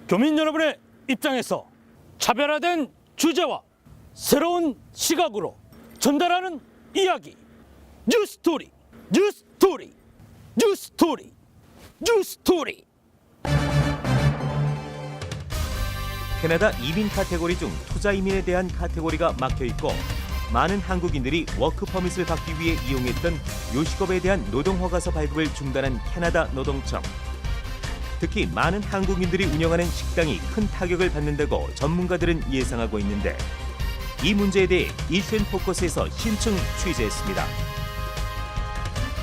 교민 여러분의 입장에서 차별화된 주제와 새로운 시각으로 전달하는 이야기, 뉴스토리, 뉴스토리, 뉴스토리, 뉴스토리. 캐나다 이민 카테고리 중 투자 이민에 대한 카테고리가 막혀 있고 많은 한국인들이 워크 퍼밋을 받기 위해 이용했던 요식업에 대한 노동 허가서 발급을 중단한 캐나다 노동청. 특히 많은 한국인들이 운영하는 식당이 큰 타격을 받는다고 전문가들은 예상하고 있는데 이 문제에 대해 이슈 앤 포커스에서 심층 취재했습니다.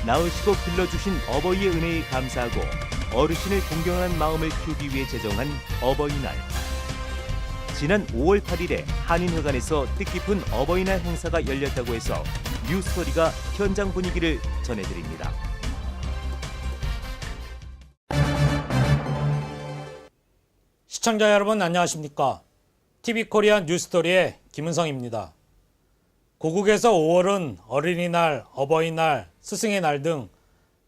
낳으시고 길러주신 어버이의 은혜에 감사하고 어르신을 공경하는 마음을 키우기 위해 제정한 어버이날. 지난 5월 8일에 한인회관에서 뜻깊은 어버이날 행사가 열렸다고 해서 뉴스토리가 현장 분위기를 전해드립니다. 시청자 여러분 안녕하십니까? TV코리아 뉴스토리의 김은성입니다. 고국에서 5월은 어린이날, 어버이날, 스승의 날 등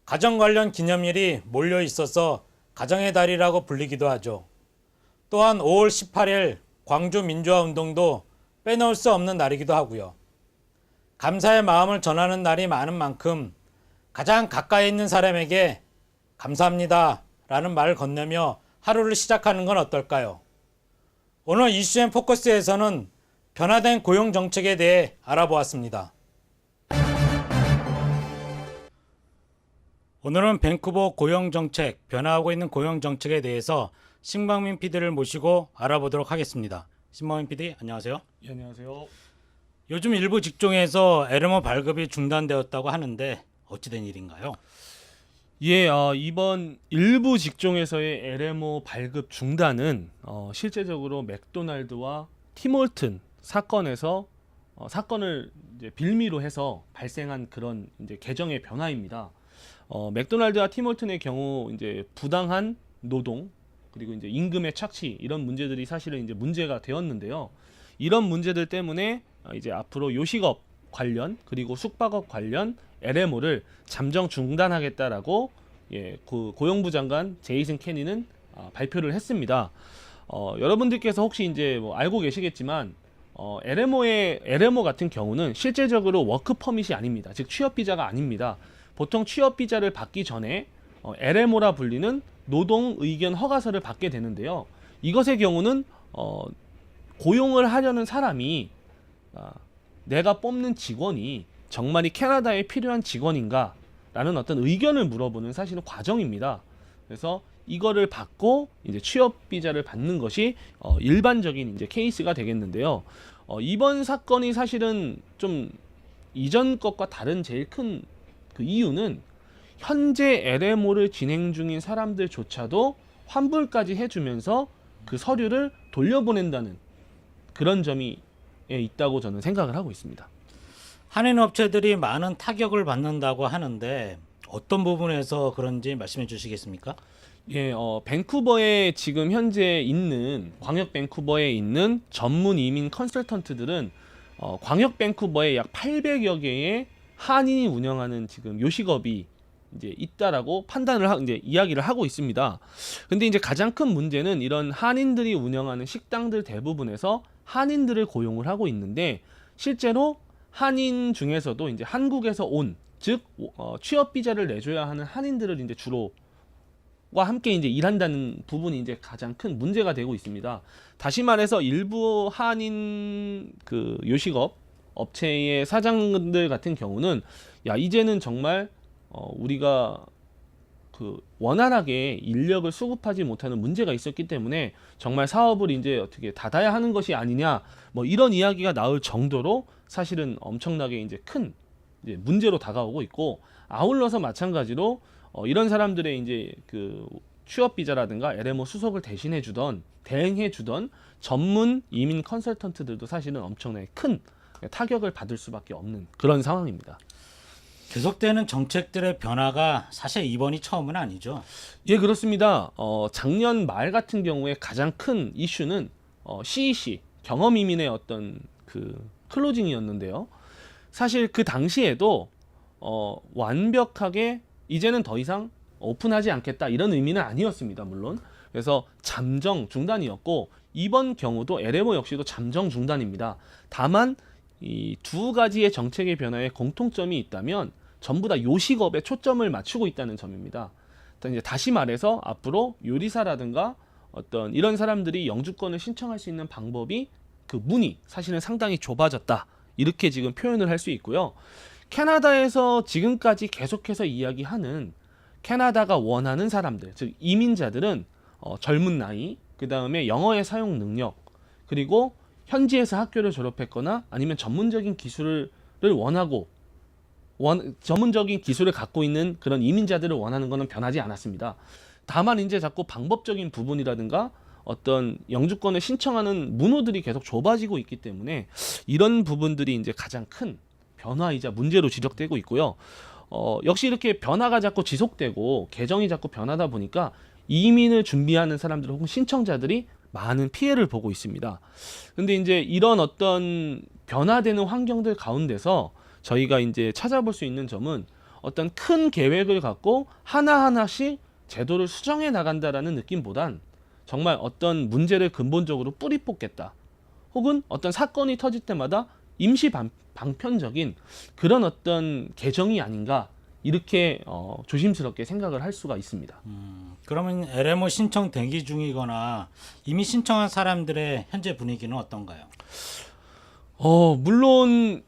가정 관련 기념일이 몰려 있어서 가정의 달이라고 불리기도 하죠. 또한 5월 18일 광주 민주화운동도 빼놓을 수 없는 날이기도 하고요. 감사의 마음을 전하는 날이 많은 만큼 가장 가까이 있는 사람에게 감사합니다 라는 말을 건네며 하루를 시작하는 건 어떨까요? 오늘 이슈 앤 포커스에서는 변화된 고용 정책에 대해 알아보았습니다. 오늘은 밴쿠버 고용 정책, 변화하고 있는 고용 정책에 대해서 신방민 PD를 모시고 알아보도록 하겠습니다. 신방민 PD, 안녕하세요. 예, 안녕하세요. 요즘 일부 직종에서 LMO 발급이 중단되었다고 하는데 어찌된 일인가요? 예, 이번 일부 직종에서의 LMO 발급 중단은 실제적으로 맥도날드와 팀홀튼 사건에서 사건을 이제 빌미로 해서 발생한 그런 이제 개정의 변화입니다. 맥도날드와 팀홀튼의 경우 이제 부당한 노동 그리고 이제 임금의 착취 이런 문제들이 사실은 이제 문제가 되었는데요. 이런 문제들 때문에 이제 앞으로 요식업 관련 그리고 숙박업 관련 LMO를 잠정 중단하겠다라고 그 고용부 장관 제이슨 캐니는 발표를 했습니다. 여러분들께서 혹시 이제 뭐 알고 계시겠지만 LMO 같은 경우는 실제적으로 워크 퍼밋이 아닙니다. 즉 취업 비자가 아닙니다. 보통 취업 비자를 받기 전에 LMO라 불리는 노동 의견 허가서를 받게 되는데요. 이것의 경우는 고용을 하려는 사람이 내가 뽑는 직원이 정말이 캐나다에 필요한 직원인가 라는 어떤 의견을 물어보는 사실은 과정입니다. 그래서 이거를 받고 이제 취업 비자를 받는 것이 일반적인 이제 케이스가 되겠는데요. 이번 사건이 사실은 좀 이전 것과 다른 제일 큰 그 이유는 현재 LMO를 진행 중인 사람들조차도 환불까지 해주면서 그 서류를 돌려보낸다는 그런 점이 있다고 저는 생각을 하고 있습니다. 한인 업체들이 많은 타격을 받는다고 하는데 어떤 부분에서 그런지 말씀해 주시겠습니까? 예, 밴쿠버에 지금 현재 있는 광역 밴쿠버에 있는 전문 이민 컨설턴트들은 광역 밴쿠버에 약 800여 개의 한인이 운영하는 지금 요식업이 이제 있다라고 판단을 이제 이야기를 하고 있습니다. 근데 이제 가장 큰 문제는 이런 한인들이 운영하는 식당들 대부분에서 한인들을 고용을 하고 있는데 실제로 한인 중에서도 이제 한국에서 온, 즉 취업 비자를 내줘야 하는 한인들을 이제 주로와 함께 이제 일한다는 부분이 이제 가장 큰 문제가 되고 있습니다. 다시 말해서 일부 한인 그 요식업 업체의 사장들 같은 경우는 이제는 정말 우리가 그 원활하게 인력을 수급하지 못하는 문제가 있었기 때문에 정말 사업을 이제 어떻게 닫아야 하는 것이 아니냐 뭐 이런 이야기가 나올 정도로 사실은 엄청나게 이제 큰 이제 문제로 다가오고 있고 아울러서 마찬가지로 이런 사람들의 이제 그 취업 비자라든가 LMO 수속을 대행해 주던 전문 이민 컨설턴트들도 사실은 엄청나게 큰 타격을 받을 수밖에 없는 그런 상황입니다. 계속되는 정책들의 변화가 사실 이번이 처음은 아니죠. 예, 그렇습니다. 작년 말 같은 경우에 가장 큰 이슈는 CEC 경험 이민의 어떤 그 클로징이었는데요. 사실 그 당시에도 완벽하게 이제는 더 이상 오픈하지 않겠다 이런 의미는 아니었습니다. 물론 그래서 잠정 중단이었고 이번 경우도 LMO 역시도 잠정 중단입니다. 다만 이 두 가지의 정책의 변화에 공통점이 있다면 전부 다 요식업에 초점을 맞추고 있다는 점입니다. 이제 다시 말해서 앞으로 요리사라든가 어떤 이런 사람들이 영주권을 신청할 수 있는 방법이 그 문이 사실은 상당히 좁아졌다. 이렇게 지금 표현을 할 수 있고요. 캐나다에서 지금까지 계속해서 이야기하는 캐나다가 원하는 사람들, 즉 이민자들은 젊은 나이, 그 다음에 영어의 사용 능력, 그리고 현지에서 학교를 졸업했거나 아니면 전문적인 기술을 원하고 전문적인 기술을 갖고 있는 그런 이민자들을 원하는 것은 변하지 않았습니다. 다만 이제 자꾸 방법적인 부분이라든가 어떤 영주권을 신청하는 문호들이 계속 좁아지고 있기 때문에 이런 부분들이 이제 가장 큰 변화이자 문제로 지적되고 있고요. 역시 이렇게 변화가 자꾸 지속되고 개정이 자꾸 변하다 보니까 이민을 준비하는 사람들 혹은 신청자들이 많은 피해를 보고 있습니다. 근데 이제 이런 어떤 변화되는 환경들 가운데서 저희가 이제 찾아볼 수 있는 점은 어떤 큰 계획을 갖고 하나하나씩 제도를 수정해 나간다라는 느낌보단 정말 어떤 문제를 근본적으로 뿌리 뽑겠다. 혹은 어떤 사건이 터질 때마다 임시 방편적인 그런 어떤 개정이 아닌가 이렇게 조심스럽게 생각을 할 수가 있습니다. 그러면 LMO 신청 대기 중이거나 이미 신청한 사람들의 현재 분위기는 어떤가요? 물론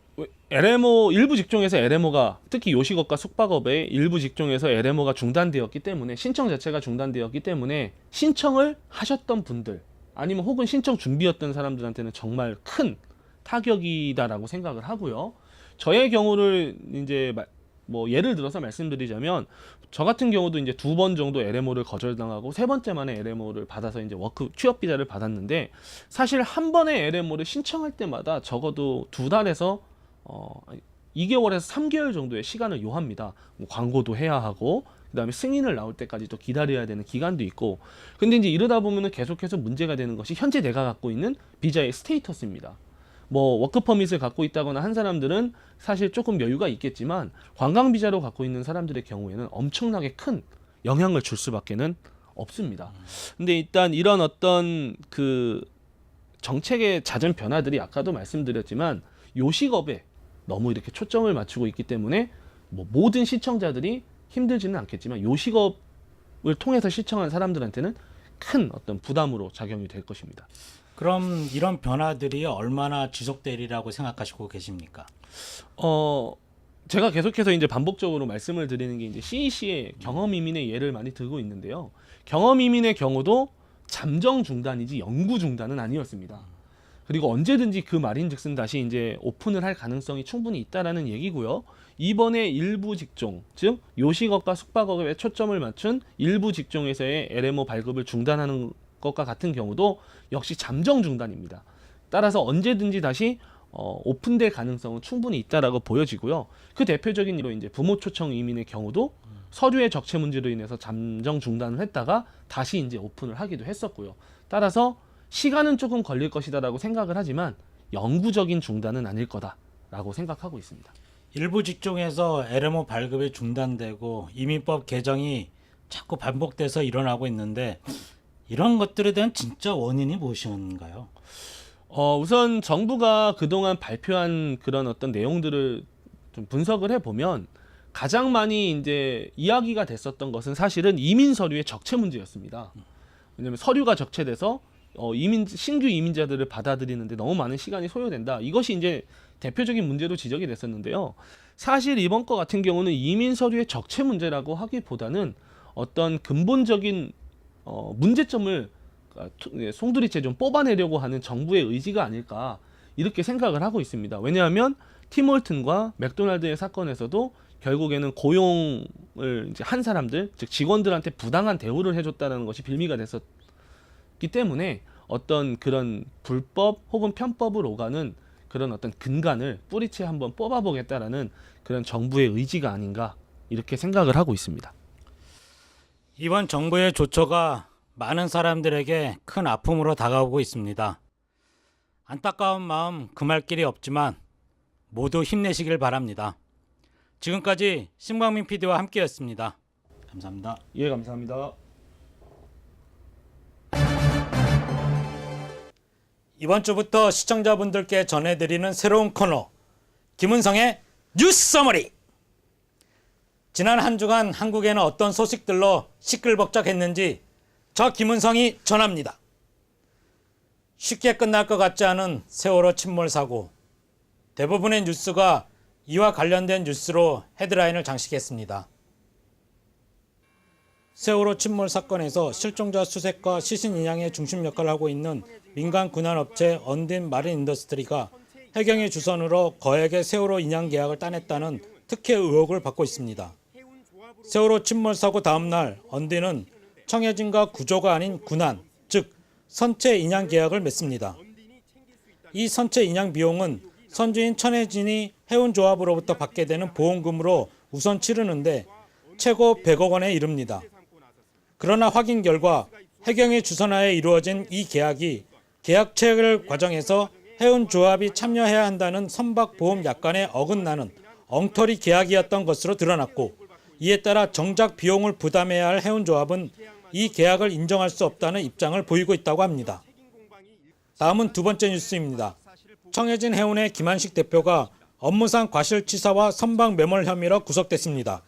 LMO 일부 직종에서 LMO가 특히 요식업과 숙박업의 일부 직종에서 LMO가 중단되었기 때문에 신청 자체가 중단되었기 때문에 신청을 하셨던 분들 아니면 혹은 신청 준비였던 사람들한테는 정말 큰 타격이다라고 생각을 하고요. 저의 경우를 이제 뭐 예를 들어서 말씀드리자면 저 같은 경우도 이제 2번 정도 LMO를 거절당하고 3번째 만에 LMO를 받아서 이제 취업 비자를 받았는데 사실 한 번에 LMO를 신청할 때마다 적어도 2달에서 2개월에서 3개월 정도의 시간을 요합니다. 뭐 광고도 해야 하고 그다음에 승인을 나올 때까지 또 기다려야 되는 기간도 있고 근데 이제 이러다 보면은 계속해서 문제가 되는 것이 현재 내가 갖고 있는 비자의 스테이터스입니다. 뭐 워크 퍼밋을 갖고 있다거나 한 사람들은 사실 조금 여유가 있겠지만 관광 비자로 갖고 있는 사람들의 경우에는 엄청나게 큰 영향을 줄 수밖에는 없습니다. 근데 일단 이런 어떤 그 정책의 잦은 변화들이 아까도 말씀드렸지만 요식업에 너무 이렇게 초점을 맞추고 있기 때문에 뭐 모든 시청자들이 힘들지는 않겠지만 요식업을 통해서 시청한 사람들한테는 큰 어떤 부담으로 작용이 될 것입니다. 그럼 이런 변화들이 얼마나 지속되리라고 생각하시고 계십니까? 제가 계속해서 이제 반복적으로 말씀을 드리는 게 이제 CEC의 경험 이민의 예를 많이 들고 있는데요. 경험 이민의 경우도 잠정 중단이지 영구 중단은 아니었습니다. 그리고 언제든지 그 말인즉슨 다시 이제 오픈을 할 가능성이 충분히 있다라는 얘기고요. 이번에 일부 직종, 즉 요식업과 숙박업에 초점을 맞춘 일부 직종에서의 LMO 발급을 중단하는 것과 같은 경우도 역시 잠정 중단입니다. 따라서 언제든지 다시 오픈될 가능성은 충분히 있다라고 보여지고요. 그 대표적인 예로 이제 부모 초청 이민의 경우도 서류의 적체 문제로 인해서 잠정 중단을 했다가 다시 이제 오픈을 하기도 했었고요. 따라서 시간은 조금 걸릴 것이다라고 생각을 하지만 영구적인 중단은 아닐 거다라고 생각하고 있습니다. 일부 직종에서 LMO 발급이 중단되고 이민법 개정이 자꾸 반복돼서 일어나고 있는데 이런 것들에 대한 진짜 원인이 무엇인가요? 우선 정부가 그동안 발표한 그런 어떤 내용들을 좀 분석을 해보면 가장 많이 이제 이야기가 됐었던 것은 사실은 이민 서류의 적체 문제였습니다. 왜냐하면 서류가 적체돼서 신규 이민자들을 받아들이는데 너무 많은 시간이 소요된다. 이것이 이제 대표적인 문제로 지적이 됐었는데요. 사실 이번 거 같은 경우는 이민 서류의 적체 문제라고 하기보다는 어떤 근본적인 문제점을 송두리째 좀 뽑아내려고 하는 정부의 의지가 아닐까 이렇게 생각을 하고 있습니다. 왜냐하면 팀홀튼과 맥도날드의 사건에서도 결국에는 고용을 이제 한 사람들, 즉 직원들한테 부당한 대우를 해줬다는 것이 빌미가 됐었기 때문에 어떤 그런 불법 혹은 편법을 오가는 그런 어떤 근간을 뿌리채 한번 뽑아보겠다라는 그런 정부의 의지가 아닌가 이렇게 생각을 하고 있습니다. 이번 정부의 조처가 많은 사람들에게 큰 아픔으로 다가오고 있습니다. 안타까운 마음 금할 길이 없지만 모두 힘내시길 바랍니다. 지금까지 신광민 PD와 함께했습니다. 감사합니다. 예, 감사합니다. 이번 주부터 시청자분들께 전해드리는 새로운 코너 김은성의 뉴스 서머리. 지난 한 주간 한국에는 어떤 소식들로 시끌벅적했는지 저 김은성이 전합니다. 쉽게 끝날 것 같지 않은 세월호 침몰 사고. 대부분의 뉴스가 이와 관련된 뉴스로 헤드라인을 장식했습니다. 세월호 침몰 사건에서 실종자 수색과 시신 인양의 중심 역할을 하고 있는 민간 군안업체 언딘 마린 인더스트리가 해경의 주선으로 거액의 세월호 인양 계약을 따냈다는 특혜 의혹을 받고 있습니다. 세월호 침몰 사고 다음 날 언딘은 청해진과 구조가 아닌 군안, 즉 선체 인양 계약을 맺습니다. 이 선체 인양 비용은 선주인 청해진이 해운조합으로부터 받게 되는 보험금으로 우선 치르는데 최고 100억 원에 이릅니다. 그러나 확인 결과 해경의 주선하에 이루어진 이 계약이 계약 체결 과정에서 해운조합이 참여해야 한다는 선박보험 약관에 어긋나는 엉터리 계약이었던 것으로 드러났고, 이에 따라 정작 비용을 부담해야 할 해운조합은 이 계약을 인정할 수 없다는 입장을 보이고 있다고 합니다. 다음은 두 번째 뉴스입니다. 청해진 해운의 김한식 대표가 업무상 과실치사와 선박 매몰 혐의로 구속됐습니다.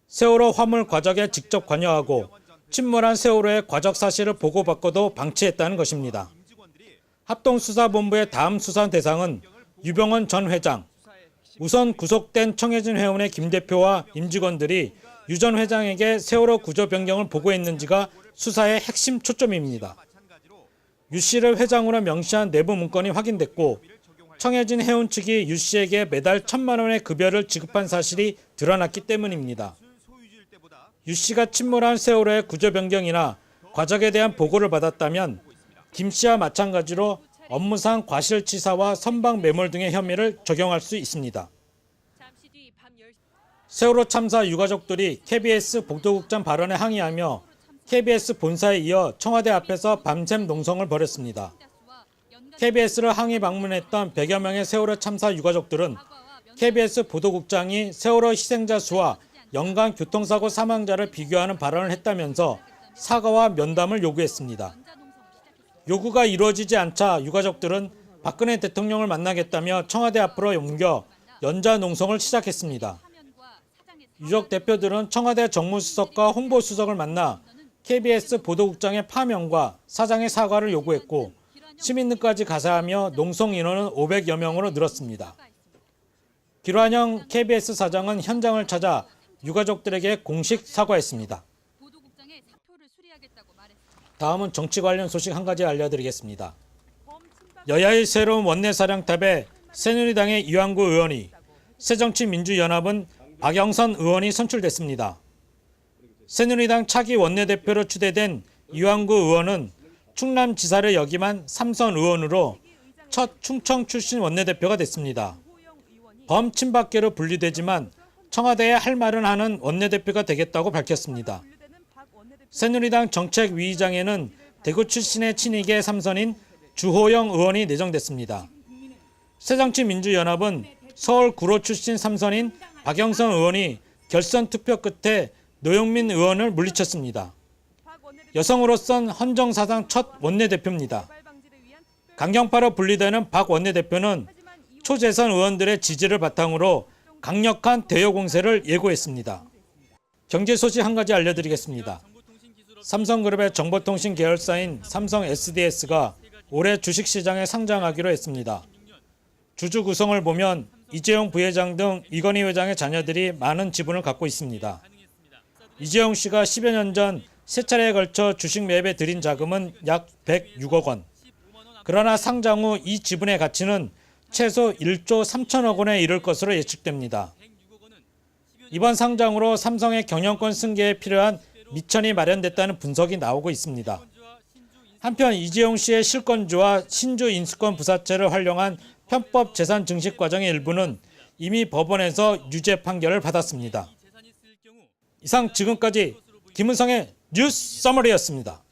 세월호 화물 과적에 직접 관여하고 침몰한 세월호의 과적 사실을 보고받고도 방치했다는 것입니다. 합동수사본부의 다음 수사 대상은 유병헌 전 회장. 우선 구속된 청해진 해운의 김 대표와 임직원들이 유 전 회장에게 세월호 구조 변경을 보고했는지가 수사의 핵심 초점입니다. 유 씨를 회장으로 명시한 내부 문건이 확인됐고, 청해진 해운 측이 유 씨에게 매달 1,000만 원의 급여를 지급한 사실이 드러났기 때문입니다. 유 씨가 침몰한 세월호의 구조 변경이나 과적에 대한 보고를 받았다면 김 씨와 마찬가지로 업무상 과실치사와 선박 매몰 등의 혐의를 적용할 수 있습니다. 세월호 참사 유가족들이 KBS 보도국장 발언에 항의하며 KBS 본사에 이어 청와대 앞에서 밤샘 농성을 벌였습니다. KBS를 항의 방문했던 100여 명의 세월호 참사 유가족들은 KBS 보도국장이 세월호 희생자 수와 연간 교통사고 사망자를 비교하는 발언을 했다면서 사과와 면담을 요구했습니다. 요구가 이루어지지 않자 유가족들은 박근혜 대통령을 만나겠다며 청와대 앞으로 옮겨 연좌 농성을 시작했습니다. 유족 대표들은 청와대 정무수석과 홍보수석을 만나 KBS 보도국장의 파면과 사장의 사과를 요구했고, 시민들까지 가세하며 농성 인원은 500여 명으로 늘었습니다. 김환영 KBS 사장은 현장을 찾아 유가족들에게 공식 사과했습니다. 다음은 정치 관련 소식 한 가지 알려드리겠습니다. 여야의 새로운 원내사령탑에 새누리당의 이완구 의원이, 새정치민주연합은 박영선 의원이 선출됐습니다. 새누리당 차기 원내대표로 추대된 이완구 의원은 충남지사를 역임한 삼선 의원으로 첫 충청 출신 원내대표가 됐습니다. 범친박계로 분류되지만 청와대에 할 말은 하는 원내대표가 되겠다고 밝혔습니다. 새누리당 정책위의장에는 대구 출신의 친이계 삼선인 주호영 의원이 내정됐습니다. 새정치민주연합은 서울 구로 출신 삼선인 박영선 의원이 결선 투표 끝에 노영민 의원을 물리쳤습니다. 여성으로선 헌정사상 첫 원내대표입니다. 강경파로 분리되는 박 원내대표는 초재선 의원들의 지지를 바탕으로 강력한 대여 공세를 예고했습니다. 경제 소식 한 가지 알려드리겠습니다. 삼성그룹의 정보통신 계열사인 삼성 SDS가 올해 주식시장에 상장하기로 했습니다. 주주 구성을 보면 이재용 부회장 등 이건희 회장의 자녀들이 많은 지분을 갖고 있습니다. 이재용 씨가 10여 년 전 세 차례에 걸쳐 주식 매입에 들인 자금은 약 106억 원. 그러나 상장 후 이 지분의 가치는 최소 1조 3천억 원에 이를 것으로 예측됩니다. 이번 상장으로 삼성의 경영권 승계에 필요한 미천이 마련됐다는 분석이 나오고 있습니다. 한편 이재용 씨의 실권주와 신주 인수권 부사채를 활용한 편법 재산 증식 과정의 일부는 이미 법원에서 유죄 판결을 받았습니다. 이상 지금까지 김은성의 뉴스 서머리였습니다.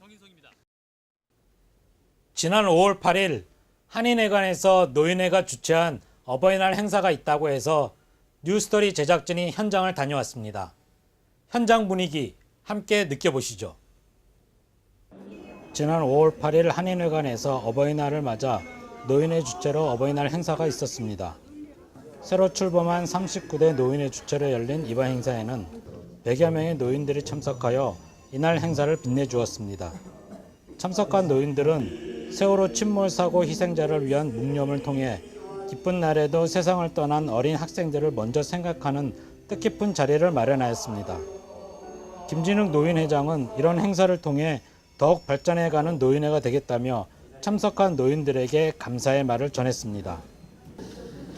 지난 5월 8일 한인회관에서 노인회가 주최한 어버이날 행사가 있다고 해서 뉴스토리 제작진이 현장을 다녀왔습니다. 현장 분위기 함께 느껴보시죠. 지난 5월 8일 한인회관에서 어버이날을 맞아 노인회 주최로 어버이날 행사가 있었습니다. 새로 출범한 39대 노인회 주최로 열린 이번 행사에는 100여 명의 노인들이 참석하여 이날 행사를 빛내주었습니다. 참석한 노인들은 세월호 침몰 사고 희생자를 위한 묵념을 통해 기쁜 날에도 세상을 떠난 어린 학생들을 먼저 생각하는 뜻깊은 자리를 마련하였습니다. 김진욱 노인회장은 이런 행사를 통해 더욱 발전해가는 노인회가 되겠다며 참석한 노인들에게 감사의 말을 전했습니다.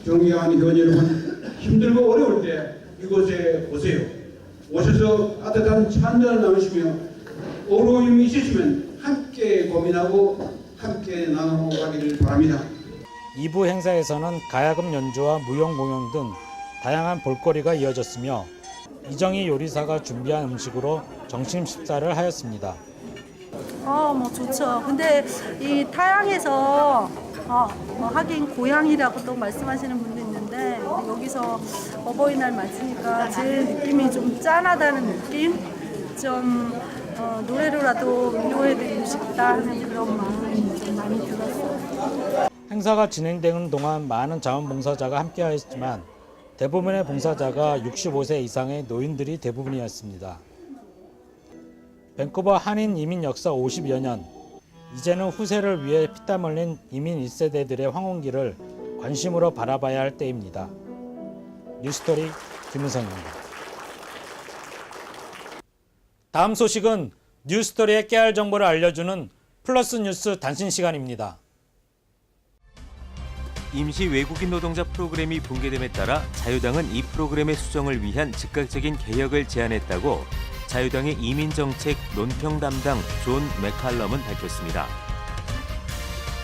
경기한 현일은 힘들고 어려울 때 이곳에 오세요. 오셔서 따뜻한 차 한잔을 나누시며 어려움이 있으시면 함께 고민하고 함께 나눠가기를 바랍니다. 2부 행사에서는 가야금 연주와 무용 공연 등 다양한 볼거리가 이어졌으며 이정희 요리사가 준비한 음식으로 점심 식사를 하였습니다. 뭐 좋죠. 근데 이 타양에서 하긴 고향이라고 또 말씀하시는 분도 있는데 여기서 어버이날 맞으니까 제 느낌이 좀 짠하다는 느낌? 좀 노래로라도 위로해드리고 싶다 하는 그런 마음이 좀 많이 들었어요. 행사가 진행되는 동안 많은 자원봉사자가 함께하였지만 대부분의 봉사자가 65세 이상의 노인들이 대부분이었습니다. 밴쿠버 한인 이민 역사 50여 년, 이제는 후세를 위해 피땀 흘린 이민 1세대들의 황혼기를 관심으로 바라봐야 할 때입니다. 뉴스토리 김은성입니다. 다음 소식은 뉴스토리의 깨알 정보를 알려주는 플러스 뉴스 단신 시간입니다. 임시 외국인 노동자 프로그램이 붕괴됨에 따라 자유당은 이 프로그램의 수정을 위한 즉각적인 개혁을 제안했다고 자유당의 이민정책 논평 담당 존 맥칼럼은 밝혔습니다.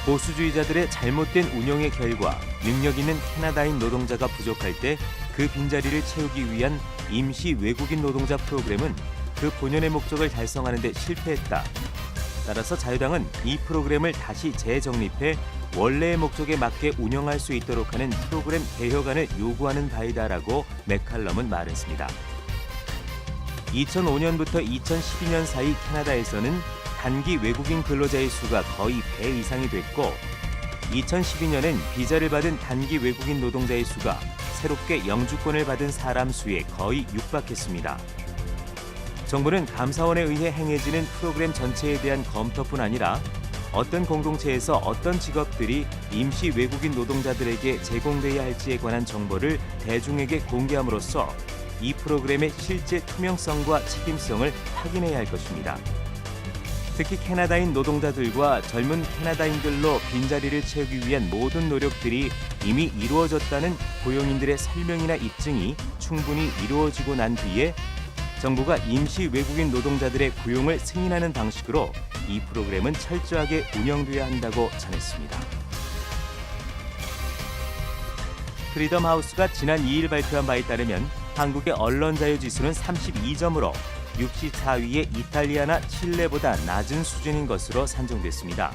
보수주의자들의 잘못된 운영의 결과 능력 있는 캐나다인 노동자가 부족할 때 그 빈자리를 채우기 위한 임시 외국인 노동자 프로그램은 그 본연의 목적을 달성하는 데 실패했다. 따라서 자유당은 이 프로그램을 다시 재정립해 원래의 목적에 맞게 운영할 수 있도록 하는 프로그램 개혁안을 요구하는 바이다라고 맥칼럼은 말했습니다. 2005년부터 2012년 사이 캐나다에서는 단기 외국인 근로자의 수가 거의 배 이상이 됐고 2012년엔 비자를 받은 단기 외국인 노동자의 수가 새롭게 영주권을 받은 사람 수에 거의 육박했습니다. 정부는 감사원에 의해 행해지는 프로그램 전체에 대한 검토뿐 아니라 어떤 공동체에서 어떤 직업들이 임시 외국인 노동자들에게 제공돼야 할지에 관한 정보를 대중에게 공개함으로써 이 프로그램의 실제 투명성과 책임성을 확인해야 할 것입니다. 특히 캐나다인 노동자들과 젊은 캐나다인들로 빈자리를 채우기 위한 모든 노력들이 이미 이루어졌다는 고용인들의 설명이나 입증이 충분히 이루어지고 난 뒤에 정부가 임시 외국인 노동자들의 고용을 승인하는 방식으로 이 프로그램은 철저하게 운영돼야 한다고 전했습니다. 프리덤 하우스가 지난 2일 발표한 바에 따르면 한국의 언론 자유 지수는 32점으로 64위의 이탈리아나 칠레보다 낮은 수준인 것으로 산정됐습니다.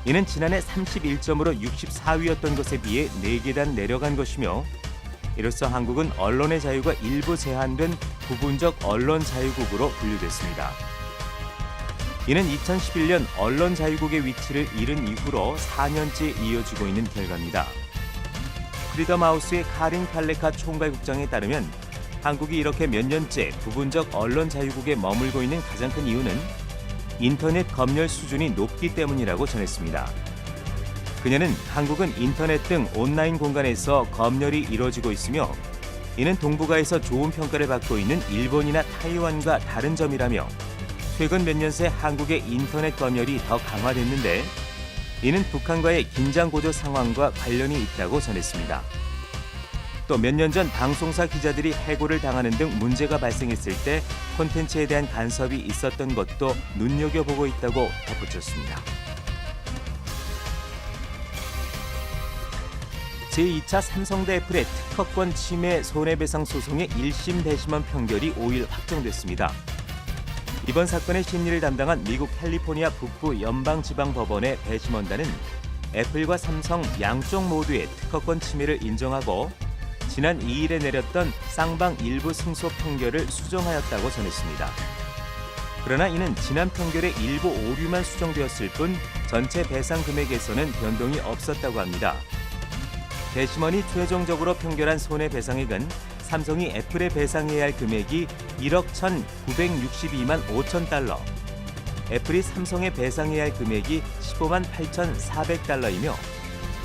이는 지난해 31점으로 64위였던 것에 비해 4계단 내려간 것이며 이로써 한국은 언론의 자유가 일부 제한된 부분적 언론 자유국으로 분류됐습니다. 이는 2011년 언론 자유국의 위치를 잃은 이후로 4년째 이어지고 있는 결과입니다. 프리덤 하우스의 카린 칼레카 총괄국장에 따르면 한국이 이렇게 몇 년째 부분적 언론 자유국에 머물고 있는 가장 큰 이유는 인터넷 검열 수준이 높기 때문이라고 전했습니다. 그녀는 한국은 인터넷 등 온라인 공간에서 검열이 이루어지고 있으며 이는 동북아에서 좋은 평가를 받고 있는 일본이나 타이완과 다른 점이라며 최근 몇 년 새 한국의 인터넷 검열이 더 강화됐는데 이는 북한과의 긴장 고조 상황과 관련이 있다고 전했습니다. 또 몇 년 전 방송사 기자들이 해고를 당하는 등 문제가 발생했을 때 콘텐츠에 대한 간섭이 있었던 것도 눈여겨보고 있다고 덧붙였습니다. 제2차 삼성대 애플의 특허권 침해 손해배상 소송의 1심 대심원 판결이 5일 확정됐습니다. 이번 사건의 심리를 담당한 미국 캘리포니아 북부 연방지방법원의 배심원단은 애플과 삼성 양쪽 모두의 특허권 침해를 인정하고 지난 2일에 내렸던 쌍방 일부 승소 판결을 수정하였다고 전했습니다. 그러나 이는 지난 평결에 일부 오류만 수정되었을 뿐 전체 배상 금액에서는 변동이 없었다고 합니다. 배심원이 최종적으로 평결한 손해배상액은 삼성이 애플에 배상해야 할 금액이 1억 1,962만 5천 달러, 애플이 삼성에 배상해야 할 금액이 15만 8,400달러이며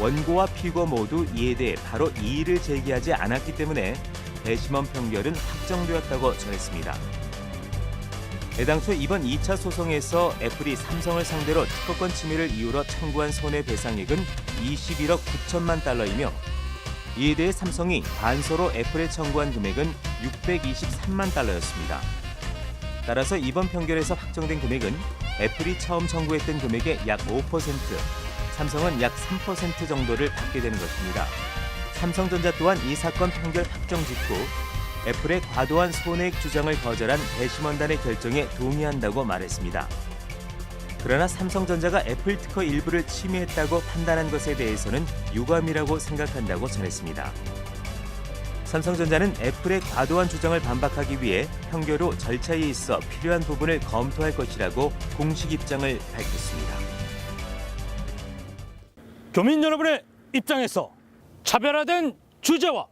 원고와 피고 모두 이에 대해 바로 이의를 제기하지 않았기 때문에 배심원 평결은 확정되었다고 전했습니다. 애당초 이번 2차 소송에서 애플이 삼성을 상대로 특허권 침해를 이유로 청구한 손해배상액은 21억 9천만 달러이며 이에 대해 삼성이 반소로 애플에 청구한 금액은 623만 달러였습니다. 따라서 이번 판결에서 확정된 금액은 애플이 처음 청구했던 금액의 약 5%, 삼성은 약 3% 정도를 받게 되는 것입니다. 삼성전자 또한 이 사건 판결 확정 직후 애플의 과도한 손해액 주장을 거절한 배심원단의 결정에 동의한다고 말했습니다. 그러나 삼성전자가 애플 특허 일부를 침해했다고 판단한 것에 대해서는 유감이라고 생각한다고 전했습니다. 삼성전자는 애플의 과도한 주장을 반박하기 위해 판결 후 절차에 있어 필요한 부분을 검토할 것이라고 공식 입장을 밝혔습니다. 교민 여러분의 입장에서 차별화된 주제와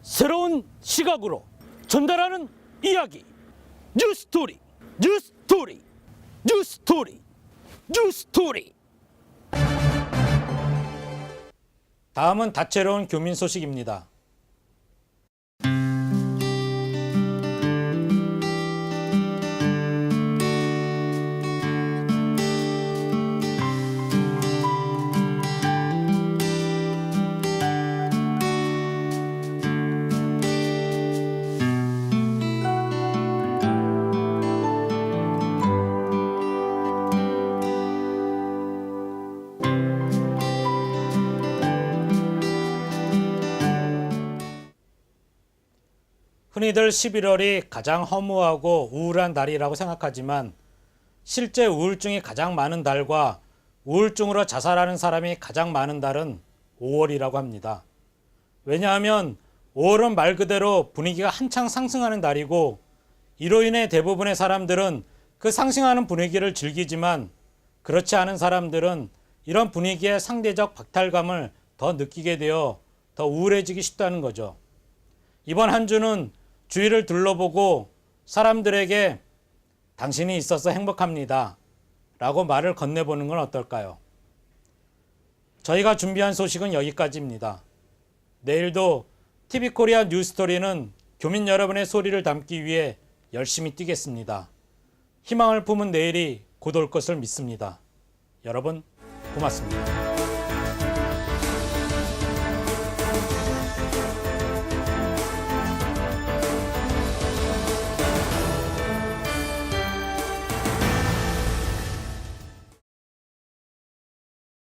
새로운 시각으로 전달하는 이야기, 뉴스토리, 뉴스토리, 뉴스토리, 뉴스토리. 다음은 다채로운 교민 소식입니다. 흔히들 11월이 가장 허무하고 우울한 달이라고 생각하지만 실제 우울증이 가장 많은 달과 우울증으로 자살하는 사람이 가장 많은 달은 5월이라고 합니다. 왜냐하면 5월은 말 그대로 분위기가 한창 상승하는 달이고 이로 인해 대부분의 사람들은 그 상승하는 분위기를 즐기지만 그렇지 않은 사람들은 이런 분위기의 상대적 박탈감을 더 느끼게 되어 더 우울해지기 쉽다는 거죠. 이번 한 주는 주위를 둘러보고 사람들에게 당신이 있어서 행복합니다 라고 말을 건네보는 건 어떨까요? 저희가 준비한 소식은 여기까지입니다. 내일도 TV코리아 뉴스토리는 교민 여러분의 소리를 담기 위해 열심히 뛰겠습니다. 희망을 품은 내일이 곧 올 것을 믿습니다. 여러분 고맙습니다.